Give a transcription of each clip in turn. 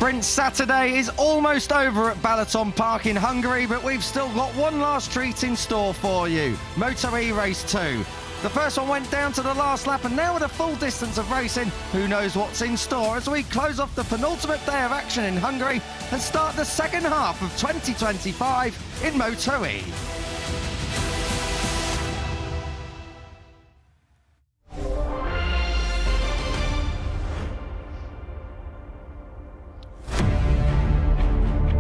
Sprint Saturday is almost over at Balaton Park in Hungary, but we've still got one last treat in store for you. MotoE Race 2. The first one went down to the last lap, and now with a full distance of racing, who knows what's in store as we close off the penultimate day of action in Hungary and start the second half of 2025 in MotoE.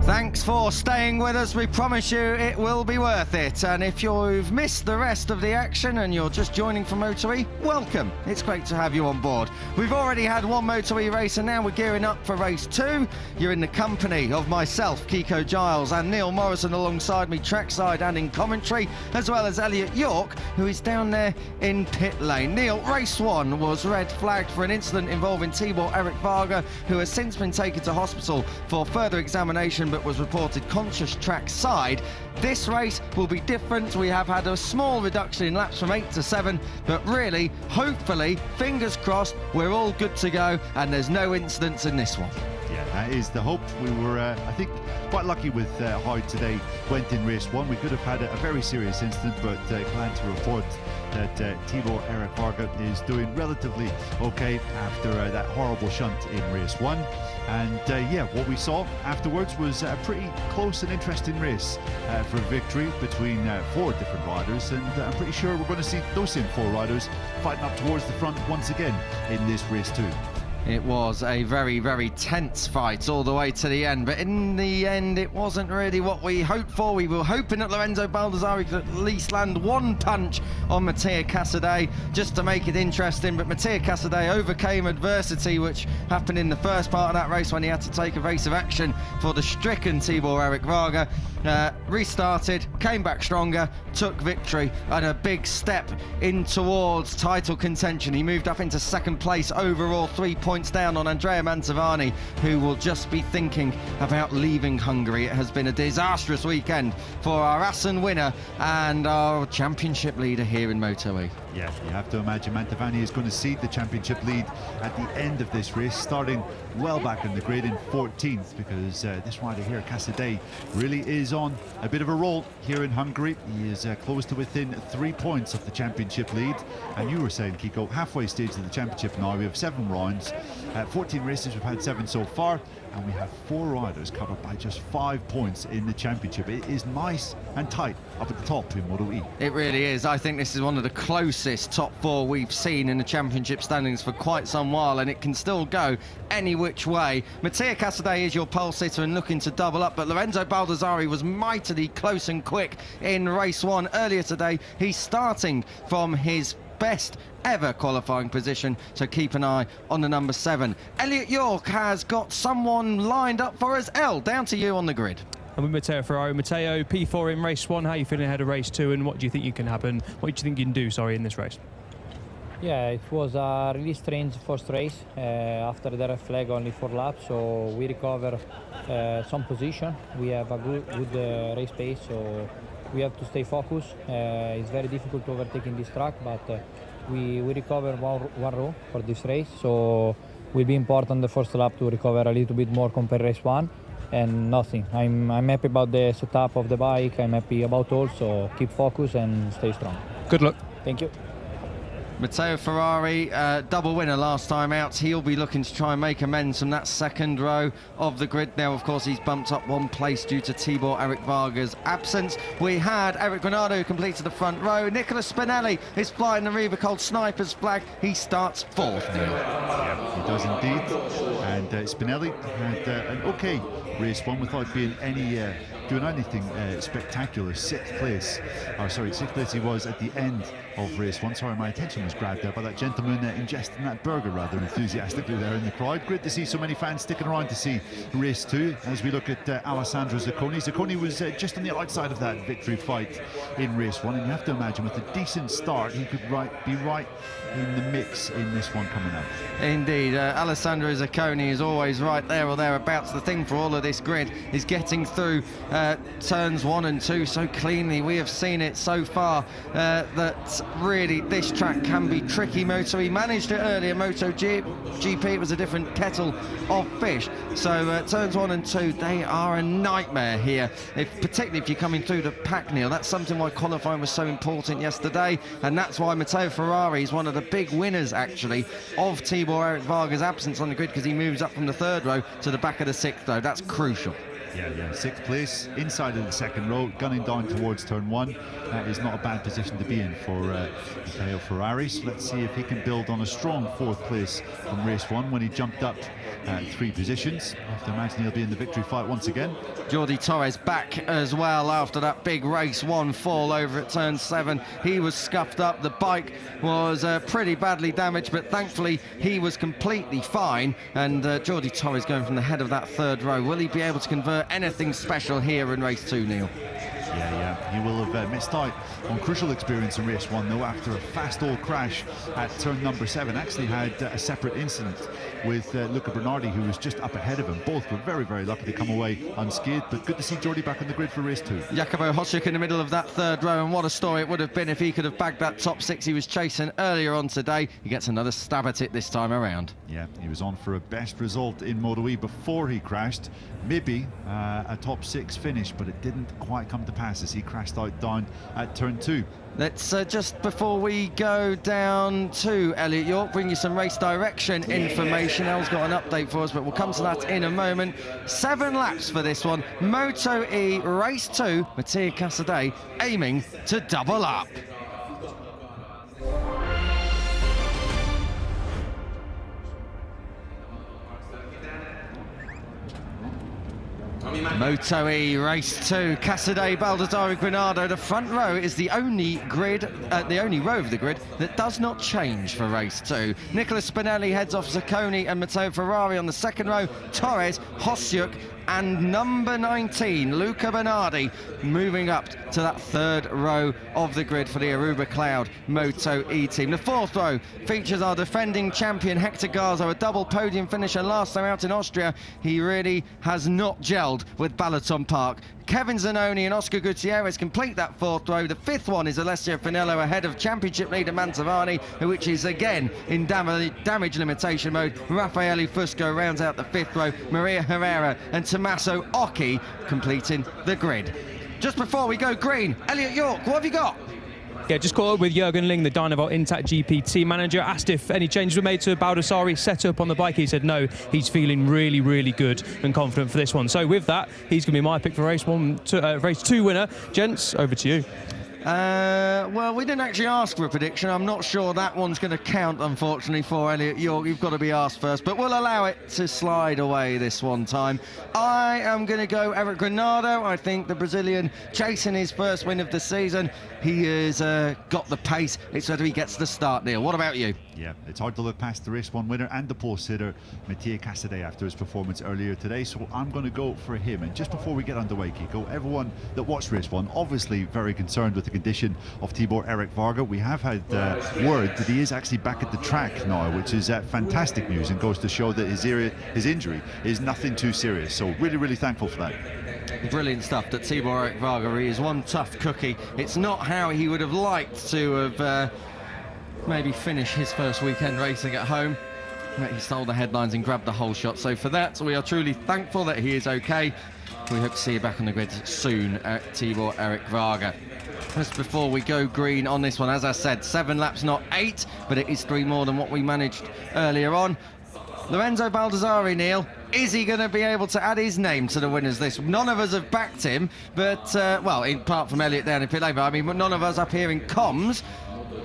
Thanks for staying with us. We promise you it will be worth it. And if you've missed the rest of the action and you're just joining from MotoE, welcome. It's great to have you on board. We've already had one MotoE race and now we're gearing up for race 2. You're in the company of myself, Kiko Giles, and Neil Morrison alongside me trackside and in commentary, as well as Elliot York, who is down there in pit lane. Neil, race 1 was red flagged for an incident involving Tibor Eric Varga, who has since been taken to hospital for further examination but was reported conscious trackside. This race will be different. We have had a small reduction in laps from 8 to 7, but really, hopefully, fingers crossed, we're all good to go and there's no incidents in this one. Yeah, that is the hope. We were, I think, quite lucky with how today went in race 1. We could have had a very serious incident, but glad to report that Tibor Eric Varga is doing relatively okay after that horrible shunt in race 1. And yeah, what we saw afterwards was a pretty close and interesting race for a victory between 4 different riders, and I'm pretty sure we're going to see those same 4 riders fighting up towards the front once again in this race 2. It was a very, very tense fight all the way to the end, but in the end it wasn't really what we hoped for. We were hoping that Lorenzo Baldassarri could at least land one punch on Mattia Casadei just to make it interesting, but Mattia Casadei overcame adversity, which happened in the first part of that race when he had to take evasive action for the stricken Tibor Eric Varga. Restarted, came back stronger, took victory and a big step in towards title contention. He moved up into second place overall, 3 points down on Andrea Mantovani, who will just be thinking about leaving Hungary. It has been a disastrous weekend for our Assen winner and our championship leader here in MotoE. Yeah, you have to imagine Mantovani is going to cede the championship lead at the end of this race, starting well back in the grid in 14th, because this rider here, Casadei, really is on a bit of a roll here in Hungary. He is close to within 3 points of the championship lead. And you were saying, Kiko, halfway stage of the championship now. We have 7 rounds, 14 races, we've had 7 so far, and we have 4 riders covered by just 5 points in the championship. It is nice and tight up at the top in MotoE. It really is. I think this is one of the closest top 4 we've seen in the championship standings for quite some while, and it can still go any which way. Mattia Casadei is your pole sitter and looking to double up, but Lorenzo Baldassarri was mightily close and quick in race 1 earlier today. He's starting from his best ever qualifying position, so keep an eye on the number 7. Elliot York has got someone lined up for us. Down to you on the grid. And with Matteo Ferrari. Matteo, P4 in race 1, how are you feeling ahead of race 2, and what do you think you can happen, what do you think you can do, sorry, in this race? Yeah, it was a really strange first race. After the red flag, only 4 laps, so we recover some position. We have a good race pace, so we have to stay focused. It's very difficult to overtake in this track, but we recover one row for this race, so it will be important the first lap to recover a little bit more compared to race 1. And nothing. I'm happy about the setup of the bike. I'm happy about all, so keep focused and stay strong. Good luck. Thank you. Matteo Ferrari, double winner last time out. He'll be looking to try and make amends from that second row of the grid. Now, of course, he's bumped up 1 place due to Tibor Eric Varga's absence. We had Eric Granado who completed the front row. Nicola Spinelli is flying the Riva Cold Snipers flag. He starts 4th now. Yeah, he does indeed. And Spinelli had an okay race 1 without being doing anything spectacular. 6th place. Oh, sorry, 6th place he was at the end of race 1. Sorry, my attention was grabbed there by that gentleman ingesting that burger rather enthusiastically there in the crowd. Great to see so many fans sticking around to see race 2 as we look at Alessandro Zacconi. Zacconi was just on the outside of that victory fight in race 1, and you have to imagine with a decent start he could be right in the mix in this one coming up. Indeed, Alessandro Zacconi is always right there or thereabouts. The thing for all of this grid is getting through turns 1 and 2 so cleanly. We have seen it so far that really this track can be tricky. MotoE managed it earlier. MotoGP, it was a different kettle of fish. So turns 1 and 2, they are a nightmare here, particularly if you're coming through the pack, Neil. That's something why qualifying was so important yesterday, and that's why Matteo Ferrari is one of the big winners, actually, of Tibor Eric Varga's absence on the grid, because he moves up from the 3rd row to the back of the 6th row. That's crucial. Yeah, 6th place, inside of the 2nd row, gunning down towards turn 1. That is not a bad position to be in for Matteo Ferrari. So let's see if he can build on a strong 4th place from race 1 when he jumped up 3 positions. I have to imagine he'll be in the victory fight once again. Jordi Torres back as well after that big race 1 fall over at turn 7. He was scuffed up. The bike was pretty badly damaged, but thankfully he was completely fine. And Jordi Torres going from the head of that 3rd row. Will he be able to convert anything special here in race 2, Neil? Yeah, he will have missed out on crucial experience in race 1, though, after a fast old crash at turn number 7. Actually had a separate incident with Luca Bernardi, who was just up ahead of him. Both were very, very lucky to come away unscathed, but good to see Jordi back on the grid for race 2. Jacopo Hosjuk in the middle of that 3rd row, and what a story it would have been if he could have bagged that top 6 he was chasing earlier on today. He gets another stab at it this time around. Yeah, he was on for a best result in MotoE before he crashed. Maybe a top 6 finish, but it didn't quite come to pass as he crashed out down at turn 2. Let's just before we go down to Elliot York, bring you some race direction information. El's got an update for us, but we'll come to that in a moment. 7 laps for this one. MotoE race 2. Mattia Casadei aiming to double up. MotoE race 2, Casadei, Baldassarre, Granado. The front row is the only row of the grid that does not change for race 2. Nicola Spinelli heads off Zacconi and Matteo Ferrari on the 2nd row. Torres, Hosjuk and number 19, Luca Bernardi, moving up to that 3rd row of the grid for the Aruba Cloud MotoE team. The 4th row features our defending champion Hector Garza, a double podium finisher last time out in Austria. He really has not gelled with Balaton Park. Kevin Zanoni and Oscar Gutierrez complete that 4th row. The 5th one is Alessio Finello ahead of championship leader Mantovani, which is again in damage limitation mode. Raffaele Fusco rounds out the 5th row. Maria Herrera and Tommaso Occhi completing the grid. Just before we go green, Elliot York, what have you got? Yeah, just caught up with Jürgen Ling, the Dynavolt Intact GP team manager. Asked if any changes were made to Baldassarre's setup on the bike. He said no, he's feeling really, really good and confident for this one. So with that, he's going to be my pick for race 2 winner. Gents, over to you. Well, we didn't actually ask for a prediction. I'm not sure that one's going to count, unfortunately, for Elliot York. You've got to be asked first, but we'll allow it to slide away this one time. I am going to go Eric Granado. I think the Brazilian chasing his first win of the season. He has got the pace. It's whether he gets the start, Neil. What about you? Yeah, it's hard to look past the race 1 winner and the post sitter, Mattia Casadei, after his performance earlier today. So I'm going to go for him. And just before we get underway, Kiko, everyone that watched race 1 obviously very concerned with the condition of Tibor Eric Varga. We have had word that he is actually back at the track now, which is fantastic news and goes to show that his injury is nothing too serious. So really, really thankful for that. Brilliant stuff that Tibor Eric Varga is one tough cookie. It's not how he would have liked to have maybe finished his first weekend racing at home. He stole the headlines and grabbed the whole shot. So for that, we are truly thankful that he is okay. We hope to see you back on the grid soon at Tibor Eric Varga. Just before we go green on this one, as I said, 7 laps, not 8, but it is 3 more than what we managed earlier on. Lorenzo Baldassarre, Neil, is he going to be able to add his name to the winners list? None of us have backed him, but, well, apart from Elliot down in pit lane, I mean, none of us up here in comms.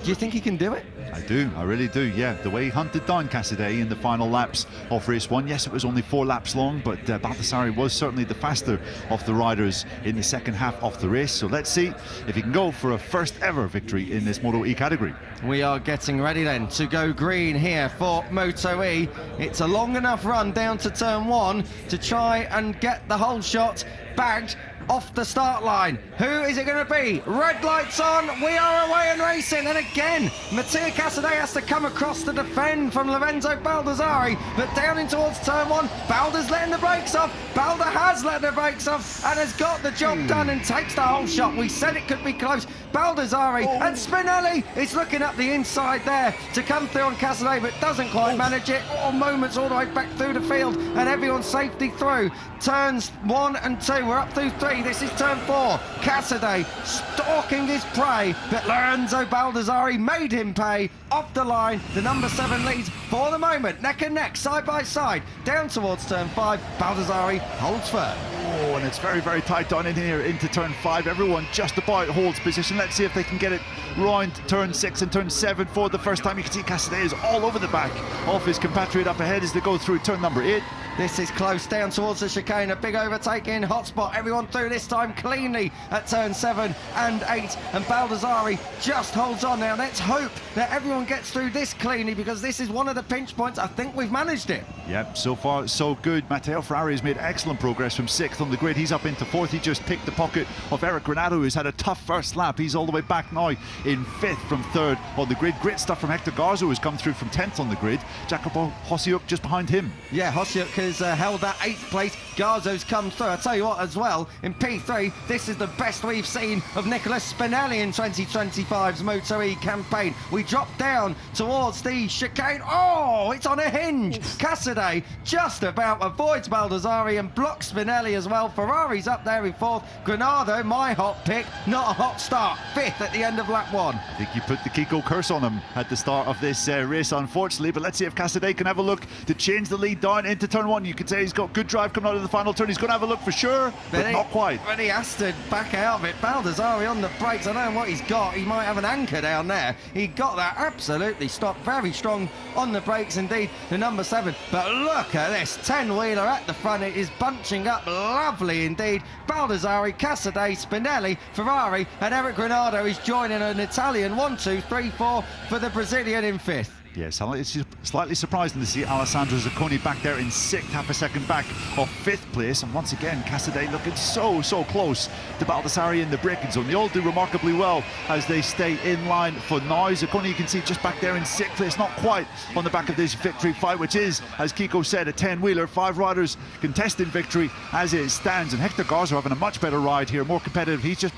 Do you think he can do it? I do, I really do, yeah. The way he hunted down Casadei in the final laps of race 1, yes, it was only 4 laps long, but Baldassarre was certainly the faster of the riders in the second half of the race. So let's see if he can go for a first ever victory in this MotoE category. We are getting ready then to go green here for MotoE. It's a long enough run down to turn 1 to try and get the whole shot bagged off the start line. Who is it going to be? Red lights on, we are away and racing, and again Mattia Casadei has to come across to defend from Lorenzo Baldassarre, but down in towards turn 1, Balda's letting the brakes off. Balda has has let the brakes off and has got the job done and takes the whole shot. We said it could be close. Baldassarri and Spinelli is looking up the inside there to come through on Casadei, but doesn't quite manage it. Moments all the way back through the field, and everyone's safety through. Turns 1 and 2, we're up through 3. This is turn 4. Casadei stalking his prey, but Lorenzo Baldassarri made him pay. Off the line, the number 7 leads for the moment, neck and neck, side by side, down towards turn 5. Baldassarri holds firm. Oh, and it's very, very tight down in here into turn 5. Everyone just about holds position. Let's see if they can get it round turn 6 and turn 7 for the first time. You can see Casadei is all over the back of his compatriot up ahead as they go through turn number 8. This is close down towards the chicane. A big overtake in hot spot. Everyone through this time cleanly at turn 7 and 8. And Baldassarri just holds on now. Let's hope that everyone gets through this cleanly, because this is one of the pinch points. I think we've managed it. Yep, so far so good. Matteo Ferrari has made excellent progress from 6th on the grid. He's up into 4th. He just picked the pocket of Eric Granado, who's had a tough first lap. He's all the way back now in 5th from 3rd on the grid. Great stuff from Hector Garza, who's come through from 10th on the grid. Jacopo Hosiuk just behind him. Yeah, Hosiuk has held that 8th place. Garzo's come through. I tell you what, as well, in P3, this is the best we've seen of Nicolas Spinelli in 2025's MotoE campaign. We drop down towards the chicane. Oh, it's on a hinge. Casadei just about avoids Baldassarri and blocks Spinelli as well. Ferrari's up there in 4th. Granado, my hot pick, not a hot start. 5th at the end of lap 1. I think you put the Kiko curse on him at the start of this race, unfortunately, but let's see if Casadei can have a look to change the lead down into turn 1. You could say he's got good drive coming out of the final turn. He's going to have a look for sure, but not quite. But he has to back out of it. Baldassarri on the brakes. I don't know what he's got. He might have an anchor down there. He got that absolutely stopped. Very strong on the brakes indeed, the number 7. But look at this 10-wheeler at the front. It is bunching up lovely indeed. Baldassarri, Casadei, Spinelli, Ferrari, and Eric Granado is joining an Italian 1, 2, 3, 4 for the Brazilian in 5th. Yes, it's slightly surprising to see Alessandro Zacconi back there in 6th, half a second back of 5th place. And once again, Casadei looking so close to Baldassarri in the braking zone. They all do remarkably well as they stay in line for now. Zacconi, you can see just back there in 6th place, not quite on the back of this victory fight, which is, as Kiko said, a 10-wheeler. 5 riders contesting victory as it stands. And Hector Garza having a much better ride here, more competitive. He's just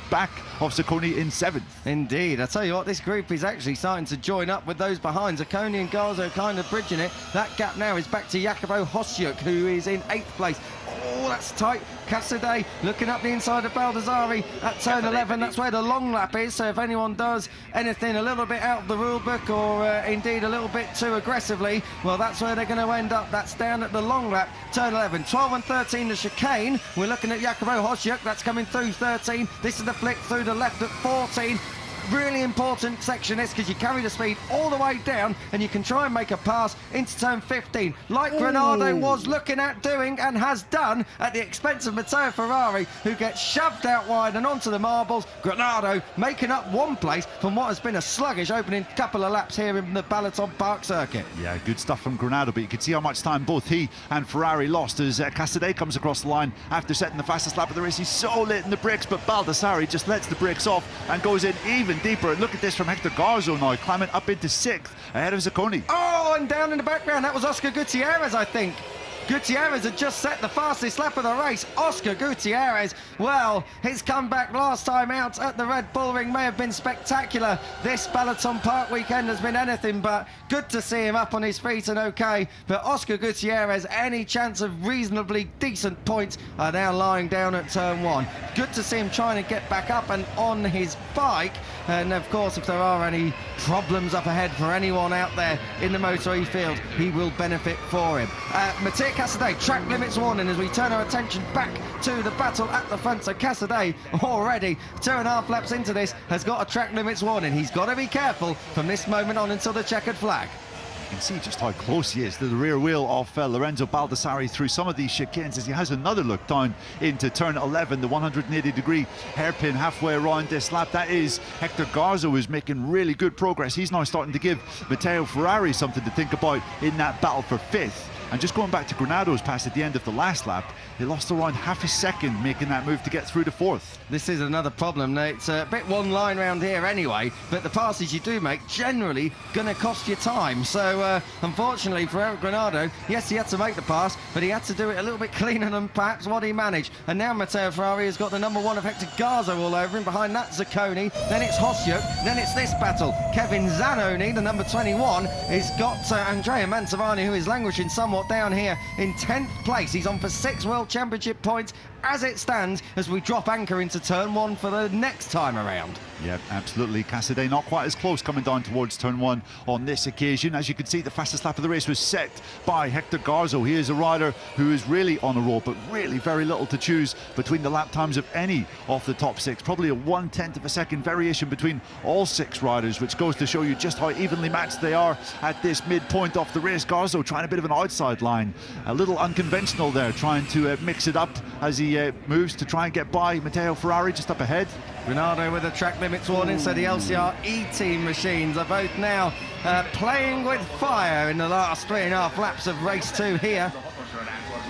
back of Zacconi in 7th. Indeed. I tell you what, this group is actually starting to join up with those behind. Zacconi and Garza kind of bridging it. That gap now is back to Jacopo Hosiuk, who is in 8th place. Oh, that's tight. Casadei looking up the inside of Baldassarri at turn 11. That's where the long lap is, so if anyone does anything a little bit out of the rule book or indeed a little bit too aggressively, well, that's where they're going to end up. That's down at the long lap, turn 11. 12 and 13 the chicane. We're looking at Jacopo Hosiuk. That's coming through 13. This is the flick through the left at 14. Really important section this, because you carry the speed all the way down and you can try and make a pass into turn 15, like Granado was looking at doing and has done at the expense of Matteo Ferrari, who gets shoved out wide and onto the marbles. Granado making up 1 place from what has been a sluggish opening couple of laps here in the Balaton Park circuit. Yeah, good stuff from Granado, but you can see how much time both he and Ferrari lost as Casadei comes across the line after setting the fastest lap of the race. He's so late in the brakes, but Baldassarri just lets the brakes off and goes in even deeper. And look at this from Hector Garza now, climbing up into 6th ahead of Zacconi. Oh, and down in the background, that was Oscar Gutierrez, I think. Gutierrez had just set the fastest lap of the race. Oscar Gutierrez, well, his comeback last time out at the Red Bull Ring may have been spectacular. This Balaton Park weekend has been anything but good to see him up on his feet and okay. But Oscar Gutierrez, any chance of reasonably decent points are now lying down at turn 1. Good to see him trying to get back up and on his bike. And of course, if there are any problems up ahead for anyone out there in the MotoE field, he will benefit for him. Matteo Casadei, track limits warning as we turn our attention back to the battle at the front. So Casadei, already 2.5 laps into this, has got a track limits warning. He's got to be careful from this moment on until the checkered flag. You can see just how close he is to the rear wheel of Lorenzo Baldassarri through some of these chicanes as he has another look down into turn 11, the 180-degree hairpin halfway around this lap. That is Hector Garza, who's making really good progress. He's now starting to give Matteo Ferrari something to think about in that battle for 5th. And just going back to Granado's pass at the end of the last lap, he lost around half a second making that move to get through to fourth. This is another problem, Nate. It's a bit one line round here anyway, but the passes you do make generally going to cost you time. So unfortunately for Eric Granado, yes, he had to make the pass, but he had to do it a little bit cleaner than perhaps what he managed. And now Matteo Ferrari has got the number 1 of Hector Garzo all over him. Behind that, Zacconi. Then it's Hosio. Then it's this battle. Kevin Zanoni, the number 21, has got Andrea Mantovani, who is languishing somewhat down here in 10th place. He's on for 6 World Championship points as it stands, as we drop anchor into turn 1 for the next time around. Yep, absolutely. Cassidy not quite as close coming down towards turn 1 on this occasion. As you can see, the fastest lap of the race was set by Hector Garzo. He is a rider who is really on a roll, but really very little to choose between the lap times of any of the top 6. Probably a 1/10 of a second variation between all 6 riders, which goes to show you just how evenly matched they are at this midpoint of the race. Garzo trying a bit of an outside line, a little unconventional there, trying to mix it up as he moves to try and get by Matteo Ferrari just up ahead. Ronaldo with a track limits warning, so the LCR E-Team machines are both now playing with fire in the last 3.5 laps of race 2 here.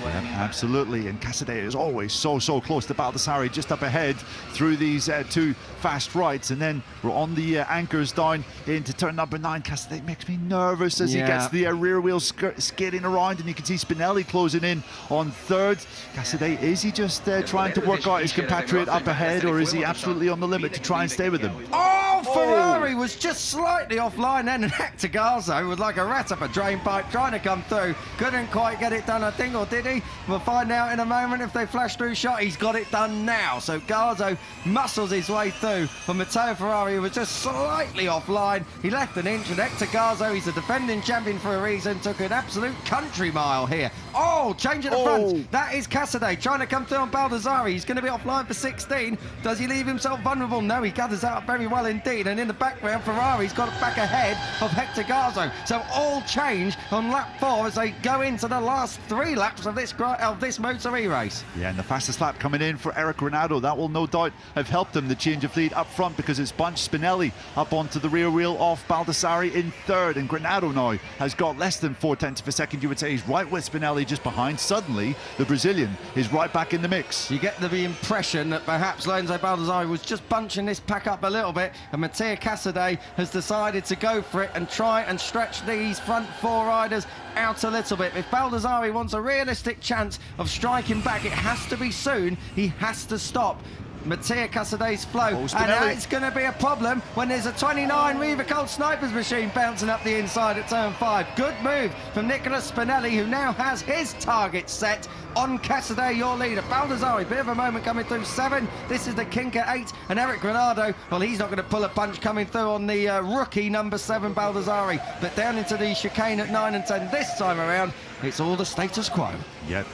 Yeah, absolutely, and Cassidy is always so close to Baldassarri, just up ahead through these 2 fast rights, and then we're on the anchors down into turn number 9. Cassidy makes me nervous as he gets the rear wheel skidding around, and you can see Spinelli closing in on 3rd. Cassidy, is he just trying to work out his compatriot up ahead, or is he absolutely on the limit to try and stay with him? Oh, Ferrari was just slightly offline then, and Hector Garzo was like a rat up a drain pipe trying to come through. Couldn't quite get it done, I think, or did he? We'll find out in a moment if they flash through shot. He's got it done now. So Garzo muscles his way through. But Matteo Ferrari was just slightly offline. He left an inch, and Hector Garzo, he's a defending champion for a reason, took an absolute country mile here. Oh, change at the front. That is Cassidy trying to come through on Baldassarri. He's going to be offline for 16. Does he leave himself vulnerable? No, he gathers out very well indeed. And in the background, Ferrari's got back ahead of Hector Garzo. So all change on lap 4 as they go into the last 3 laps of this MotoE race. Yeah, and the fastest lap coming in for Eric Granado. That will no doubt have helped him, the change of lead up front, because it's bunched Spinelli up onto the rear wheel of Baldassarri in 3rd, and Granado now has got less than 4/10 of a second. You would say he's right with Spinelli just behind. Suddenly, the Brazilian is right back in the mix. You get the impression that perhaps Lorenzo Baldassarri was just bunching this pack up a little bit, and Matteo Cassidy has decided to go for it and try and stretch these front 4 riders out a little bit. If Baldassarri wants a realistic chance of striking back, it has to be soon. He has to stop Matteo Cassidy's flow, and that's going to be a problem when there's a 29 Riva Colt Snipers machine bouncing up the inside at turn 5. Good move from Nicolas Spinelli, who now has his target set on Cassidy, your leader. Baldassarri, bit of a moment coming through 7. This is the kink at 8, and Eric Granado, well, he's not going to pull a punch coming through on the rookie number 7 Baldassarri, but down into the chicane at 9 and 10 this time around, it's all the status quo. Yep.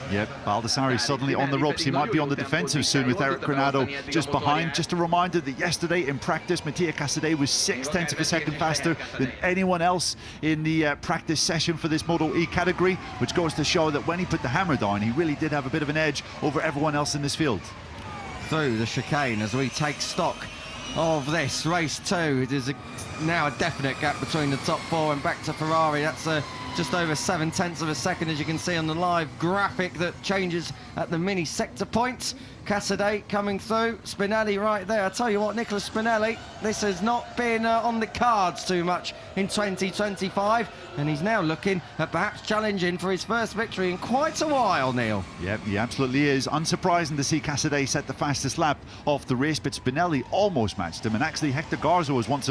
Baldassarri suddenly on the ropes. He might be on the defensive soon with Eric Granado just behind. Just a reminder that yesterday in practice, Matteo Cassidy was 6/10 of a second faster than anyone else in the practice session for this MotoE category, which goes to show that when he put the hammer down, he really did have a bit of an edge over everyone else in this field. Through the chicane as we take stock of this race 2, there's now a definite gap between the top 4 and back to Ferrari. That's just over 7/10 of a second, as you can see on the live graphic that changes at the mini sector points. Cassidy coming through, Spinelli right there. I tell you what, Nicolas Spinelli, this has not been on the cards too much in 2025, and he's now looking at perhaps challenging for his first victory in quite a while, Neil. Yep, he absolutely is. Unsurprising to see Cassidy set the fastest lap of the race, but Spinelli almost matched him, and actually Hector Garzo has once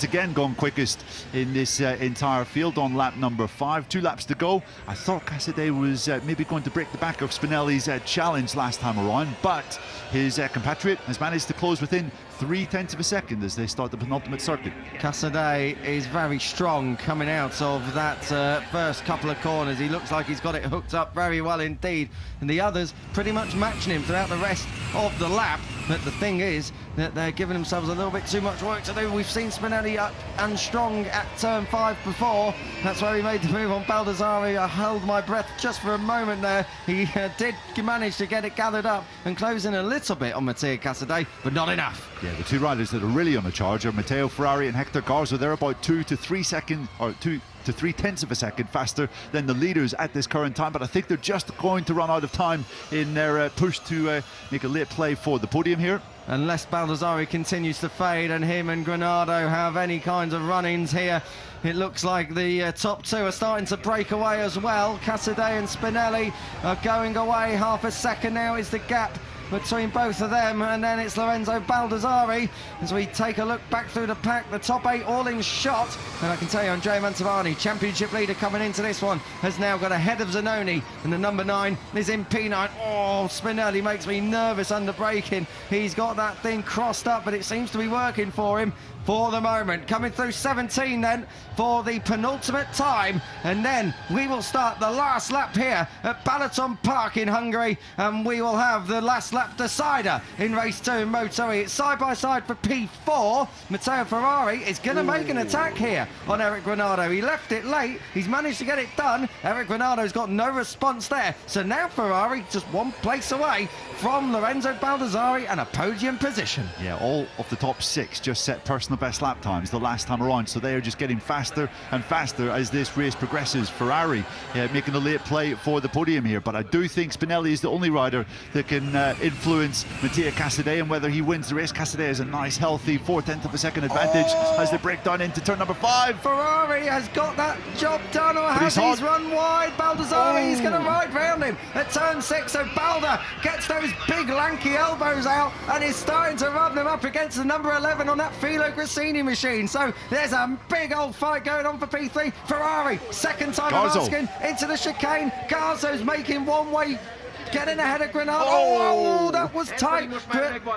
again gone quickest in this entire field on lap number 5. 2 laps to go. I thought Cassidy was maybe going to break the back of Spinelli's challenge last time around, but his compatriot has managed to close within 3/10 of a second as they start the penultimate circuit. Cassidy is very strong coming out of that first couple of corners. He looks like he's got it hooked up very well indeed, and the others pretty much matching him throughout the rest of the lap. But the thing is that they're giving themselves a little bit too much work to do. We've seen Spinelli up and strong at turn 5 before. That's where he made the move on Baldassarri. I held my breath just for a moment there. He did manage to get it gathered up and close in a little bit on Matteo Cassidy, but not enough. Yeah, the two riders that are really on a charge are Matteo Ferrari and Hector Garza. They're about 2 to 3 seconds, or 2 to 3/10 of a second faster than the leaders at this current time, but I think they're just going to run out of time in their push to make a late play for the podium here. Unless Baldassarri continues to fade and him and Granado have any kinds of run-ins here, it looks like the top two are starting to break away as well. Casadei and Spinelli are going away. Half a second now is the gap between both of them, and then it's Lorenzo Baldassarri as we take a look back through the pack. The top 8 all in shot, and I can tell you Andrea Mantovani, championship leader coming into this one, has now got ahead of Zanoni, and the number 9 is in P9. Oh, Spinelli makes me nervous under braking. He's got that thing crossed up, but it seems to be working for him for the moment. Coming through 17 then for the penultimate time, and then we will start the last lap here at Balaton Park in Hungary, and we will have the last lap decider in race 2 in MotoE. It's side by side for P4. Matteo Ferrari is going to make an attack here on Eric Granado. He left it late, he's managed to get it done. Eric Granado's got no response there, so now Ferrari just one place away from Lorenzo Baldassarri and a podium position. Yeah, all of the top 6 just set personal best lap times the last time around, so they are just getting faster and faster as this race progresses. Ferrari making a late play for the podium here, but I do think Spinelli is the only rider that can influence Mattia Casadei, and whether he wins the race. Casadei has a nice healthy 4/10 of a second advantage as they break down into turn number 5. Ferrari has got that job done, or has he's run wide. Baldassarri is going to ride round him at turn 6, so Balda gets those big lanky elbows out and is starting to rub them up against the number 11 on that Filo Grassini machine. So there's a big old fight going on for P3. Ferrari, second time of asking, into the chicane. Garzo's making one way, getting ahead of Granado. Oh, that was tight.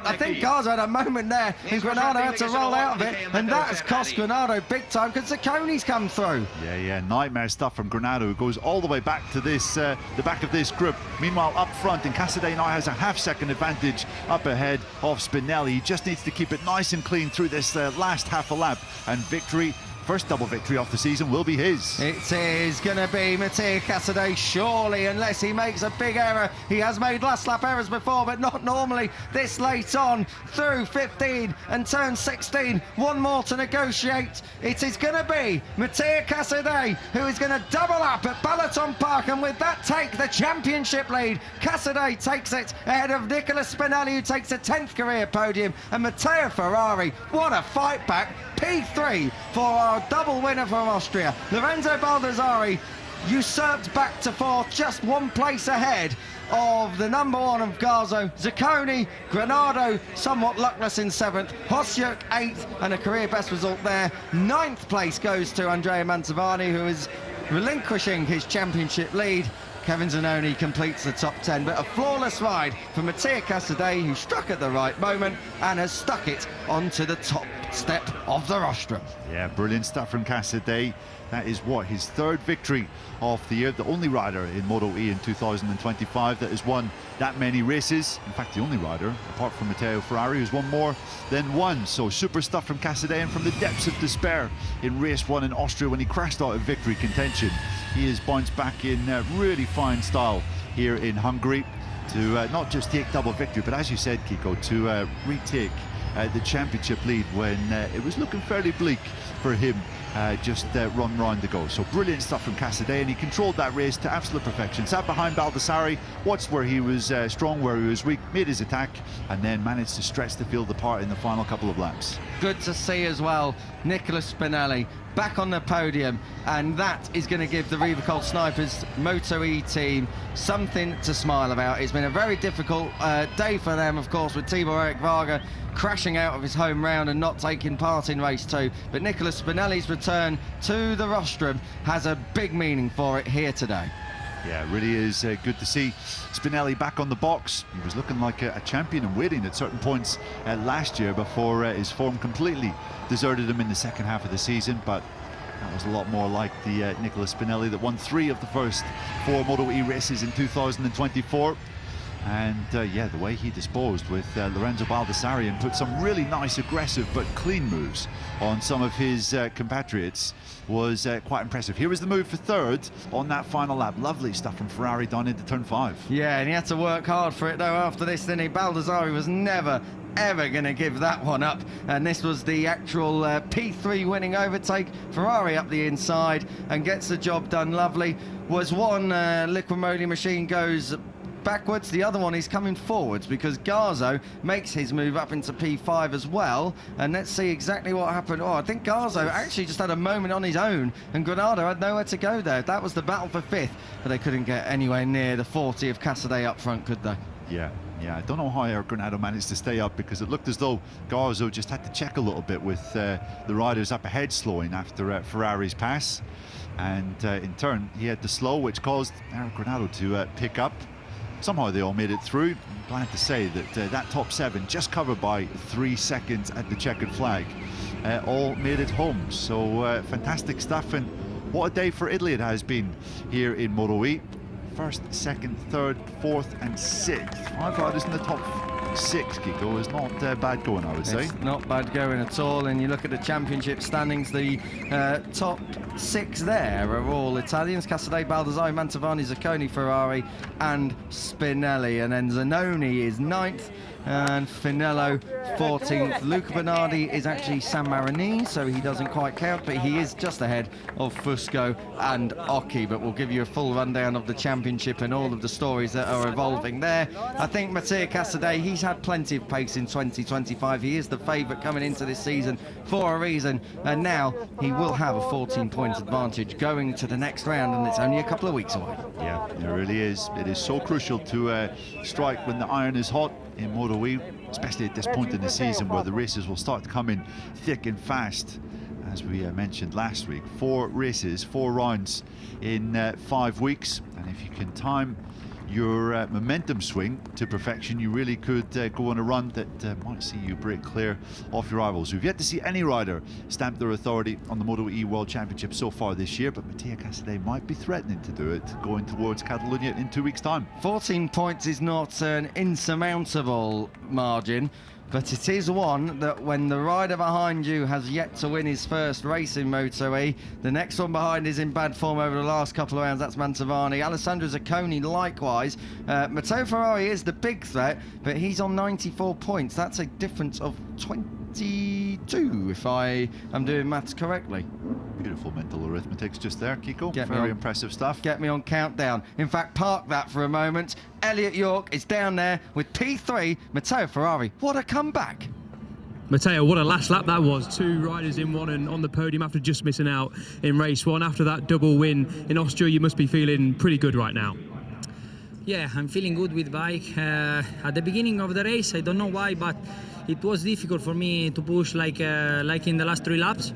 I think Garza had a moment there, and Granado had to roll out of it, and that has cost Granado big time because Zacconi's come through. Yeah, nightmare stuff from Granado, who goes all the way back to this, the back of this group. Meanwhile, up front, and Casadei now has a half-second advantage up ahead of Spinelli. He just needs to keep it nice and clean through this last half a lap, and victory. First double victory of the season will be his. It is going to be Mattia Casadei, surely, unless he makes a big error. He has made last lap errors before, but not normally this late on. Through 15 and turn 16, one more to negotiate. It is going to be Mattia Casadei who is going to double up at Balaton Park, and with that take the championship lead. Casadei takes it ahead of Nicola Spinelli, who takes a 10th career podium, and Matteo Ferrari, what a fight back. P3 for our double winner from Austria. Lorenzo Baldassarri usurped back to 4th, just one place ahead of the number 1 of Garzo. Zacconi, Granado somewhat luckless in 7th, Hosjuk 8th, and a career best result there. 9th place goes to Andrea Mantovani, who is relinquishing his championship lead. Kevin Zanoni completes the top 10, but a flawless ride for Mattia Casadei, who struck at the right moment and has stuck it onto the top step of the rostrum. Yeah, brilliant stuff from Casadei. That is what, his 3rd victory of the year, the only rider in MotoE in 2025 that has won that many races. In fact, the only rider, apart from Matteo Ferrari, who's won more than one. So super stuff from Casadei, and from the depths of despair in race 1 in Austria when he crashed out of victory contention, he has bounced back in really fine style here in Hungary to not just take double victory, but as you said, Kiko, to retake the championship lead when it was looking fairly bleak for him just run round to go. So brilliant stuff from Casadei, and he controlled that race to absolute perfection. Sat behind Baldassarri, watched where he was strong, where he was weak, made his attack, and then managed to stretch the field apart in the final couple of laps. Good to see as well Nicola Spinelli back on the podium, and that is going to give the Rivacol Snipers MotoE team something to smile about. It's been a very difficult day for them, of course, with Tibor Erik Varga crashing out of his home round and not taking part in race 2, but Nicola Spinelli's return to the rostrum has a big meaning for it here today. Yeah, it really is good to see Spinelli back on the box. He was looking like a champion and waiting at certain points last year before his form completely deserted him in the second half of the season, but that was a lot more like the Nicola Spinelli that won 3 of the first 4 MotoE races in 2024. And yeah, the way he disposed with Lorenzo Baldassarri and put some really nice, aggressive but clean moves on some of his compatriots was quite impressive. Here was the move for third on that final lap. Lovely stuff from Ferrari down into turn 5. Yeah, and he had to work hard for it though after this, didn't he? Baldassarri was never ever going to give that one up, and this was the actual P3 winning overtake. Ferrari up the inside and gets the job done. Lovely. Was one liquid moly machine goes backwards, the other one is coming forwards because Garzo makes his move up into P5 as well, and let's see exactly what happened. Oh, I think Garzo actually just had a moment on his own and Granado had nowhere to go there. That was the battle for 5th, but they couldn't get anywhere near the 40 of Casadei up front, could they? Yeah, I don't know how Granado managed to stay up, because it looked as though Garzo just had to check a little bit with the riders up ahead slowing after Ferrari's pass, and in turn he had to slow, which caused Granado to pick up. Somehow they all made it through. I'm glad to say that that top 7, just covered by 3 seconds at the checkered flag, all made it home. So fantastic stuff, and what a day for Italy it has been here in MotoE. First, second, third, fourth and 6th. 5 riders in the top 6, Kiko, is not bad going, I would say. It's not bad going at all, and you look at the championship standings, the top 6 there are all Italians: Casadei, Baldassarri, Mantovani, Zacconi, Ferrari and Spinelli, and then Zanoni is 9th and Finello 14th. Luca Bernardi is actually San Marini, so he doesn't quite count, but he is just ahead of Fusco and Occhi. But we'll give you a full rundown of the championship and all of the stories that are evolving there. I think Mattia Casadei, he's had plenty of pace in 2025. He is the favourite coming into this season for a reason, and now he will have a 14-point advantage going to the next round, and it's only a couple of weeks away. Yeah, it really is. It is so crucial to strike when the iron is hot in MotoE, especially at this point in the season where the races will start coming thick and fast. As we mentioned last week, 4 races, 4 rounds in 5 weeks, and if you can time your momentum swing to perfection, you really could go on a run that might see you break clear of your rivals. We've yet to see any rider stamp their authority on the MotoE World Championship so far this year, but Mattia Casadei might be threatening to do it going towards Catalunya in 2 weeks' time. 14 points is not an insurmountable margin, but it is one that when the rider behind you has yet to win his first race in MotoE, the next one behind is in bad form over the last couple of rounds. That's Mantovani. Alessandro Zacconi likewise. Matteo Ferrari is the big threat, but he's on 94 points. That's a difference of 22, if I am doing maths correctly. Beautiful mental arithmetics just there, Kiko. Very impressive stuff. Get me on countdown. In fact, park that for a moment. Elliot York is down there with P3. Matteo Ferrari, what a comeback. Matteo, what a last lap that was. 2 riders in one and on the podium after just missing out in race 1. After that double win in Austria, you must be feeling pretty good right now. Yeah, I'm feeling good with bike. At the beginning of the race, I don't know why, but it was difficult for me to push like in the last 3 laps.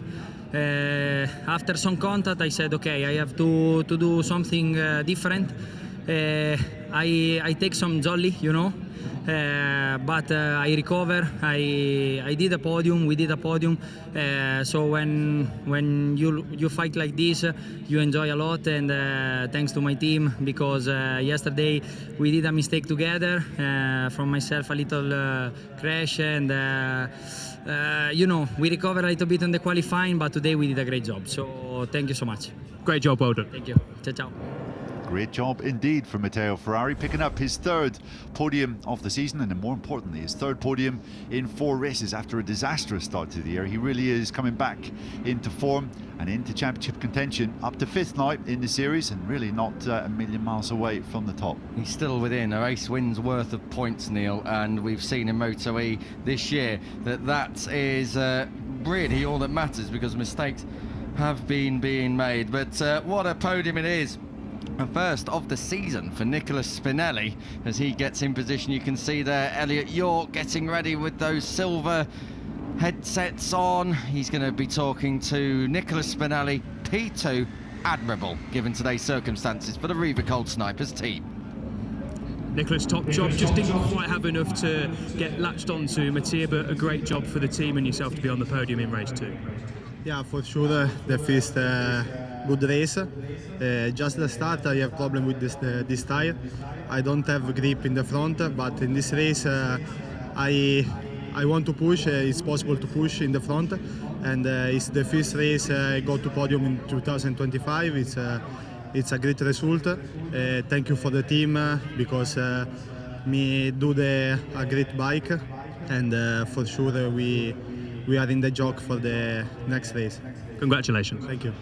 After some contact, I said, okay, I have to do something different. I take some jolly, you know, but I recover. I did a podium. We did a podium. So when you fight like this, you enjoy a lot. And thanks to my team, because yesterday we did a mistake together. From myself, a little crash, and you know, we recovered a little bit on the qualifying, but today we did a great job. So thank you so much. Great job, well done. Thank you. Ciao, ciao. Great job indeed for Matteo Ferrari, picking up his 3rd podium of the season, and more importantly, his 3rd podium in 4 races after a disastrous start to the year. He really is coming back into form and into championship contention, up to 5th now in the series, and really not a million miles away from the top. He's still within a race win's worth of points, Neil, and we've seen in MotoE this year that is really all that matters, because mistakes have been being made. But what a podium it is. A first of the season for Nicolas Spinelli as he gets in position. You can see there Elliot York getting ready with those silver headsets on. He's going to be talking to Nicolas Spinelli, P2, admirable given today's circumstances for the Riva Cold Snipers team. Nicholas, top job, just didn't quite have enough to get latched onto Mattia, but a great job for the team and yourself to be on the podium in race 2. Yeah, for sure, the first good race. Just the start, I have problem with this tire, I don't have grip in the front, but in this race I want to push. It's possible to push in the front, and it's the first race I go to podium in 2025. It's a great result. Thank you for the team because me do a great bike, and for sure we are in the job for the next race. Congratulations. Thank you.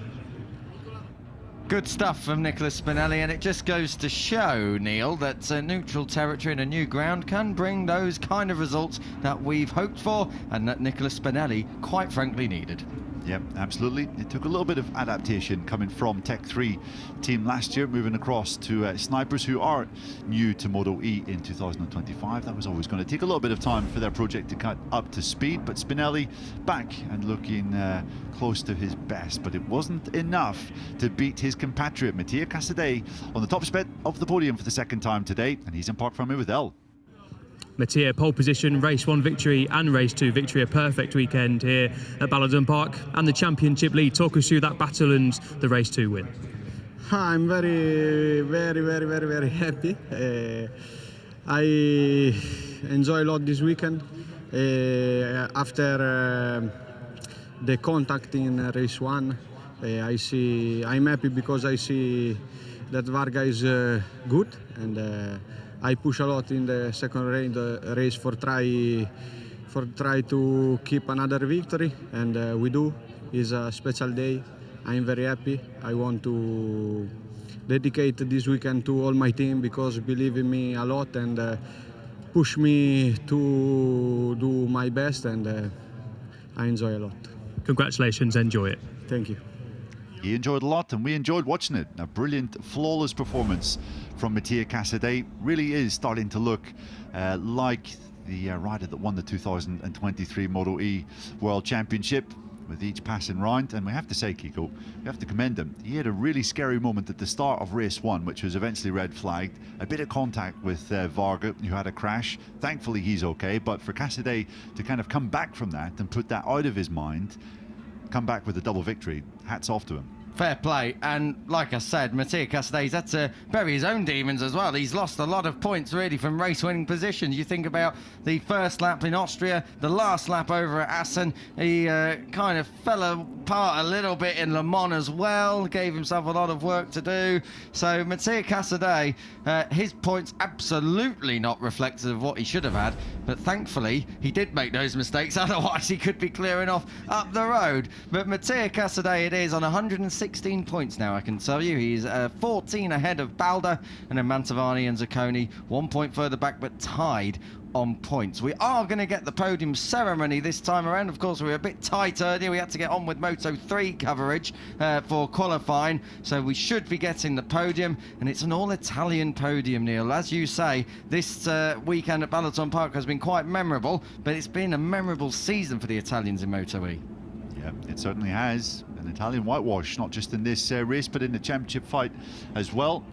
Good stuff from Nicola Spinelli, and it just goes to show, Neil, that neutral territory and a new ground can bring those kind of results that we've hoped for and that Nicola Spinelli, quite frankly, needed. Yep, absolutely. It took a little bit of adaptation coming from Tech 3 team last year, moving across to Snipers, who are new to MotoE in 2025. That was always going to take a little bit of time for their project to cut up to speed, but Spinelli back and looking close to his best, but it wasn't enough to beat his compatriot Mattia Casadei on the top spot of the podium for the second time today, and he's in Park Fermé with Elle. Mattia, pole position, race 1 victory and race 2 victory, a perfect weekend here at Balaton Park and the championship lead. Talk us through that battle and the race 2 win. I'm very happy. I enjoy a lot this weekend. After the contact in race 1, I'm happy because I see that Varga is good, and I push a lot in the second race for try to keep another victory, and we do. It's a special day. I'm very happy. I want to dedicate this weekend to all my team because believe in me a lot and push me to do my best, and I enjoy a lot. Congratulations, enjoy it. Thank you. He enjoyed a lot and we enjoyed watching it. A brilliant, flawless performance from Mattia Casadei. Really is starting to look like the rider that won the 2023 MotoE World Championship with each passing round. And we have to say, Kiko, we have to commend him. He had a really scary moment at the start of race 1, which was eventually red flagged. A bit of contact with Varga, who had a crash. Thankfully, he's okay. But for Casadei to kind of come back from that and put that out of his mind, come back with a double victory, hats off to him. Fair play, and like I said, Mattia Casadei's had to bury his own demons as well. He's lost a lot of points really from race-winning positions. You think about the first lap in Austria, the last lap over at Assen. He kind of fell apart a little bit in Le Mans as well, gave himself a lot of work to do. So Mattia Casadei, his points absolutely not reflective of what he should have had, but thankfully he did make those mistakes, otherwise he could be clearing off up the road. But Mattia Casadei it is on 116 points now, I can tell you. He's 14 ahead of Balda, and then Mantovani and Zacconi 1 point further back, but tied on points. We are going to get the podium ceremony this time around. Of course, we were a bit tight earlier. We had to get on with Moto3 coverage for qualifying, so we should be getting the podium, and it's an all-Italian podium, Neil. As you say, this weekend at Balaton Park has been quite memorable, but it's been a memorable season for the Italians in MotoE. Yeah, it certainly has. An Italian whitewash, not just in this race, but in the championship fight as well.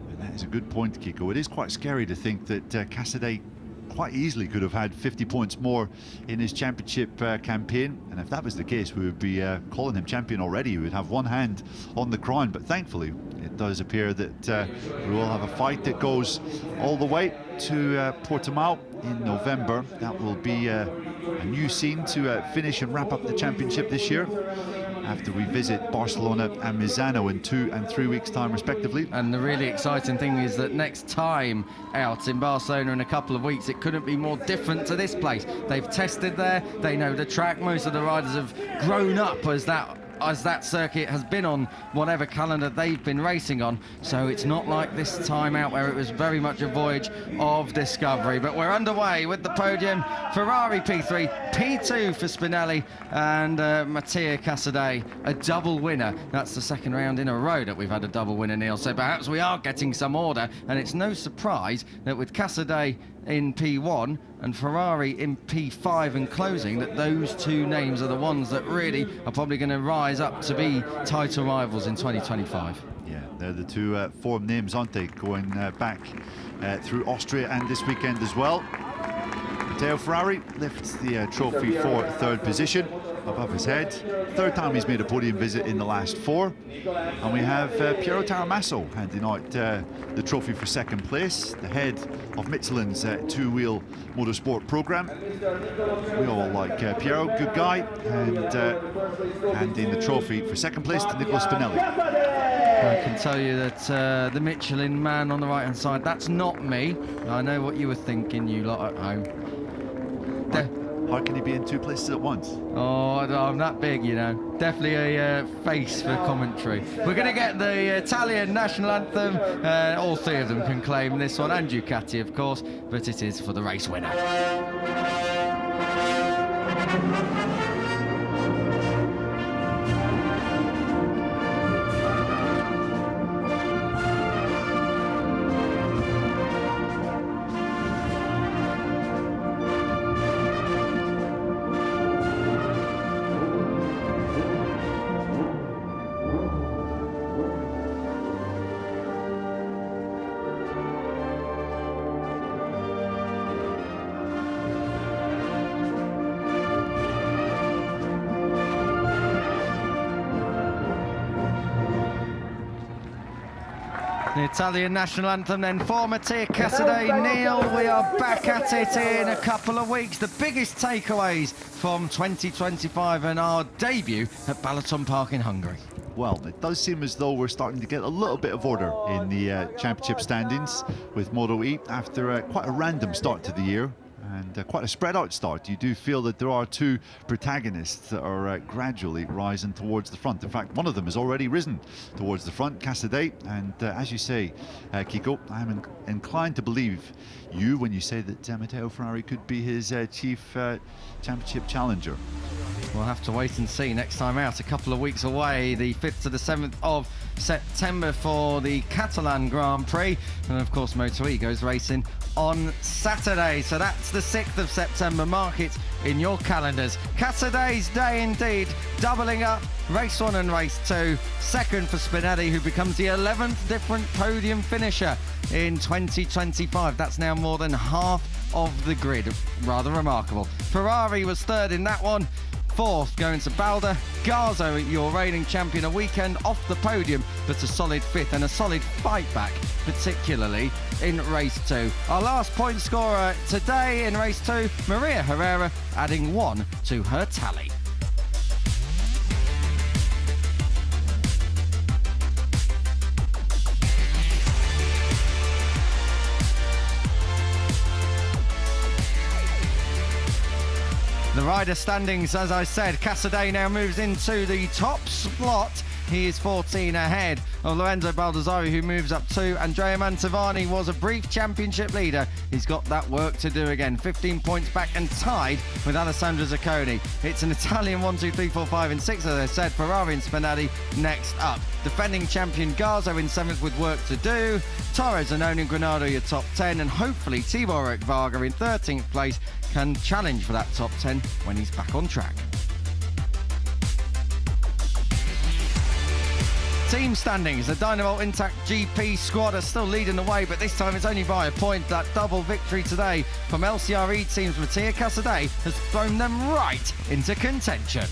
And that is a good point, Kiko. It is quite scary to think that Casadei quite easily could have had 50 points more in his championship campaign, and if that was the case, we would be calling him champion already. We would have one hand on the crown, but thankfully it does appear that we will have a fight that goes all the way to Portimao in November. That will be a new scene to finish and wrap up the championship this year, after we visit Barcelona and Misano in 2 and 3 weeks' time respectively. And the really exciting thing is that next time out in Barcelona in a couple of weeks, it couldn't be more different to this place. They've tested there, they know the track. Most of the riders have grown up as that circuit has been on whatever calendar they've been racing on, so it's not like this time out where it was very much a voyage of discovery. But we're underway with the podium. Ferrari P3, P2 for Spinelli, and Mattia Casadei, a double winner. That's the second round in a row that we've had a double winner, Neil, so perhaps we are getting some order, and it's no surprise that with Casadei in P1 and Ferrari in P5 and closing, that those two names are the ones that really are probably going to rise up to be title rivals in 2025. Yeah, they're the two form names, aren't they, going back through Austria and this weekend as well. Matteo Ferrari lifts the trophy for third position. above his head. Third time he's made a podium visit in the last 4. And we have Piero Taramasso handing out the trophy for second place, the head of Michelin's two-wheel motorsport program. We all like Piero, good guy, and handing the trophy for second place to Nicola Spinelli. I can tell you that the Michelin man on the right-hand side, that's not me. I know what you were thinking, you lot at home. How can he be in 2 places at once? Oh, I'm that big, you know. Definitely a face for commentary. We're going to get the Italian national anthem. All 3 of them can claim this one, and Ducati, of course, but it is for the race winner. The Italian national anthem then for Mattia Casadei. Neil, we are back at it in a couple of weeks. The biggest takeaways from 2025 and our debut at Balaton Park in Hungary. Well, it does seem as though we're starting to get a little bit of order in the championship standings with MotoE after quite a random start to the year. And quite a spread out start. You do feel that there are 2 protagonists that are gradually rising towards the front. In fact, one of them has already risen towards the front, Casadei. And as you say, Kiko, I'm inclined to believe you when you say that Matteo Ferrari could be his chief championship challenger. We'll have to wait and see next time out. A couple of weeks away, the 5th to the 7th of September for the Catalan Grand Prix. And of course, MotoE goes racing on Saturday. So that's the 6th of September. Mark it in your calendars. Casadei's day indeed, doubling up race 1 and race 2. Second for Spinelli, who becomes the 11th different podium finisher in 2025. That's now more than half of the grid. Rather remarkable. Ferrari was 3rd in that one. 4th going to Balda. Garzo, your reigning champion, a weekend off the podium, but a solid 5th and a solid fight back, particularly in race 2. Our last point scorer today in race 2, Maria Herrera, adding 1 to her tally. The rider standings, as I said, Casadei now moves into the top slot. He is 14 ahead of Lorenzo Baldassarri, who moves up 2. Andrea Mantovani was a brief championship leader. He's got that work to do again. 15 points back and tied with Alessandro Zacconi. It's an Italian 1, 2, 3, 4, 5 and 6, as I said. Ferrari and Spinelli next up. Defending champion Garzo in 7th with work to do. Torres and Onin Granado your top 10. And hopefully Tibor Varga in 13th place can challenge for that top 10 when he's back on track. Team standings, the Dynavolt Intact GP squad are still leading the way, but this time it's only by a point. That double victory today from LCRE teams Mattia Casadei has thrown them right into contention.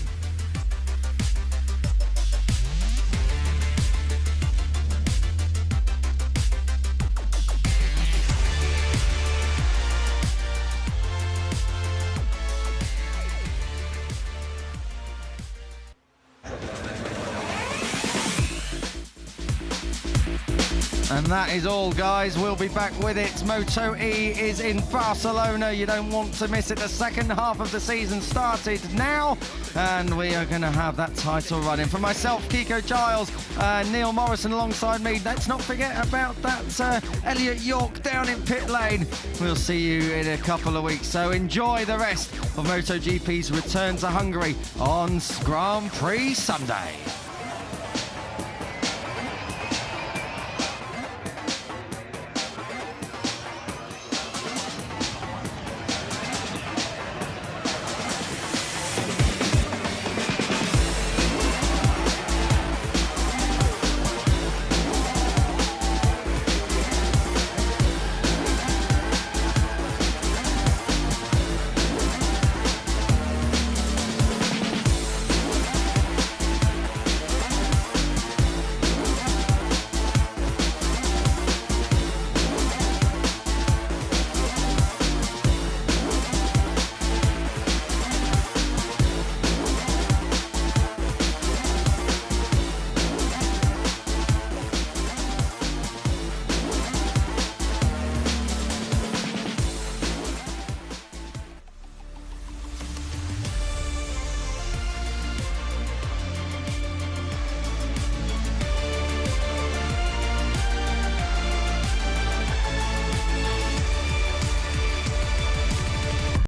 And that is all, guys. We'll be back with it. MotoE is in Barcelona. You don't want to miss it. The second half of the season started now, and we are going to have that title running. For myself, Kiko Giles, Neil Morrison alongside me. Let's not forget about that Elliot York down in pit lane. We'll see you in a couple of weeks. So enjoy the rest of MotoGP's return to Hungary on Grand Prix Sunday.